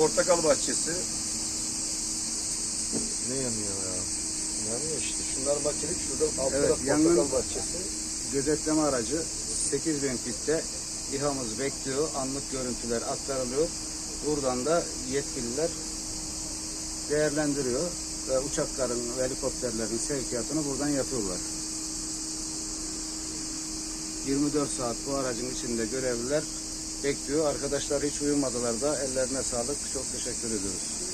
portakal bahçesi. Ne yanıyor ya? Yanıyor işte. Şunlar bak gelip şurada alt Evet, taraf yangın- portakal bahçesi. Gözetleme aracı 8000 fitte İHA'mız bekliyor. Anlık görüntüler aktarılıyor. Buradan da yetkililer değerlendiriyor ve uçakların ve helikopterlerin sevkiyatını buradan yapıyorlar. 24 saat bu aracın içinde görevliler bekliyor. Arkadaşlar hiç uyumadılar da ellerine sağlık. Çok teşekkür ediyoruz.